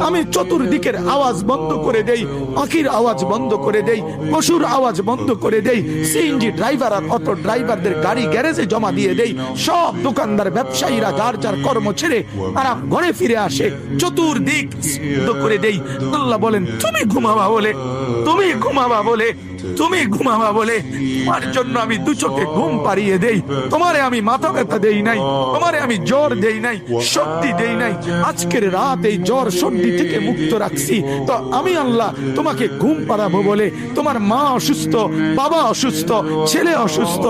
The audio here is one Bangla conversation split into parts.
আমি চতুর্দিকের আওয়াজ বন্ধ করে দেই, পাখির আওয়াজ বন্ধ করে দেই, পশুর আওয়াজ বন্ধ করে দেই, সিএনজি ড্রাইভার আর অটো ড্রাইভারদের গাড়ি গ্যারেজে জমা দিয়ে দেই, সব দোকানদার ব্যবসায়ীরা যার যার কর্ম ছেড়ে তারা ঘরে ফিরে আসে, চতুর্দিক বন্ধ করে দেই। আল্লাহ বলেন তুমি ঘুমাবা বলে, তুমি ঘুমাবা বলে, তুমি ঘুমাবা বলে তোমার জন্য আমি দু চোখে ঘুম পাড়িয়ে দেই। তোমারে আমি মাথা ব্যথা দেই নাই, তোমারে আমি জ্বর দেই নাই, সর্দি দেই নাই। আজকের রাত এই জ্বর সর্দি থেকে মুক্ত রাখছি, তো আমি আল্লাহ তোমাকে ঘুম পাড়াবো বলে। তোমার মা অসুস্থ, বাবা অসুস্থ, ছেলে অসুস্থ,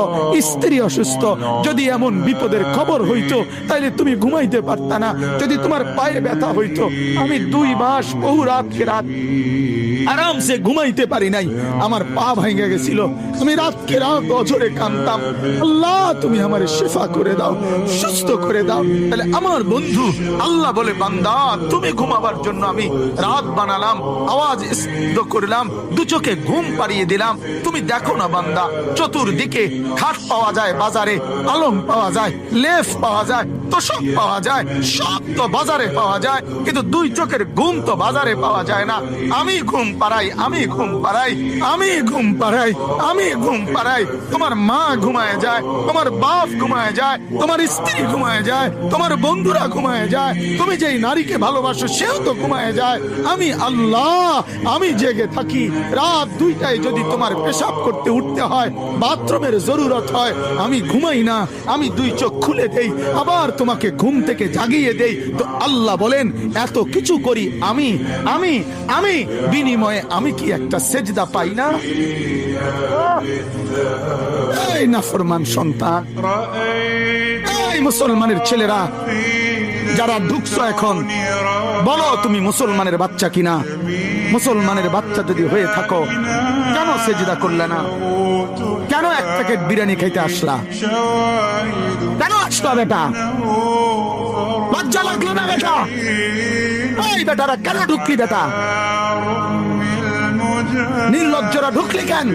স্ত্রী অসুস্থ, যদি এমন বিপদের খবর হইতো তাইলে তুমি ঘুমাইতে পারতা না। যদি তোমার পায়ে ব্যথা হইতো, আমি 2 মাস বহু রাতকে রাত আরামসে ঘুমাইতে পারি নাই, আমার পা ভাঙে গেছিল, আমি রাতকে রাত অঝরে কাঁদতাম, আল্লাহ তুমি আমার শিফা করে দাও, সুস্থ করে দাও। তাহলে আমার বন্ধু আল্লাহ বলে বান্দা তুমি ঘুমাবার জন্য আমি রাত বানালাম, আওয়াজ স্তব্ধ করলাম, দু চোখে ঘুম পাড়িয়ে দিলাম। তুমি দেখো না বান্দা, চতুর্দিকে খাট পাওয়া যায় বাজারে, আলম পাওয়া যায়, লেফ পাওয়া যায়, তোষক পাওয়া যায়, সব তো বাজারে পাওয়া যায়, কিন্তু 2 চোখের ঘুম তো বাজারে পাওয়া যায় না। আমি ঘুম পাড়াই, আমি ঘুম পাড়াই, আমি ঘুম পাড়াই, আমি ঘুম পাড়াই। তোমার মা ঘুমায় যায়, তোমার বাপ ঘুমায় যায়, তোমার স্ত্রী ঘুমায় যায়, তোমার বন্ধুরা ঘুমায় যায়, তুমি যেই নারীকে ভালোবাসো সেও তো ঘুমায় যায়। আমি আল্লাহ আমি জেগে থাকি। রাত 2টায় যদি তোমার পেশাব করতে উঠতে হয়, বাথরুমের জরুরত হয়, আমি ঘুমাই না, আমি 2 চোখ খুলে দেই, আবার তোমাকে ঘুম থেকে জাগিয়ে দেই। তো আল্লাহ বলেন এত কিছু করি আমি, আমি আমি বিনিময়ে আমি কি একটা সেজদা পাই না? এই নাফরমান সন্তান, এই মুসলমানের ছেলেরা যারা ঢুকছো এখন, বলো তুমি মুসলমানের বাচ্চা কিনা? মুসলমানের বাচ্চা যদি হয়ে থাকো, কেন সেজদা করলে না? কেন 1 প্যাকেট বিরিয়ানি খাইতে আসলা? কেন আসলা বেটা? লজ্জা লাগলো না বেটা? এই বেটারা কেন ঢুকলি বেটা? নির্লজ্জরা ঢুকলি কেন?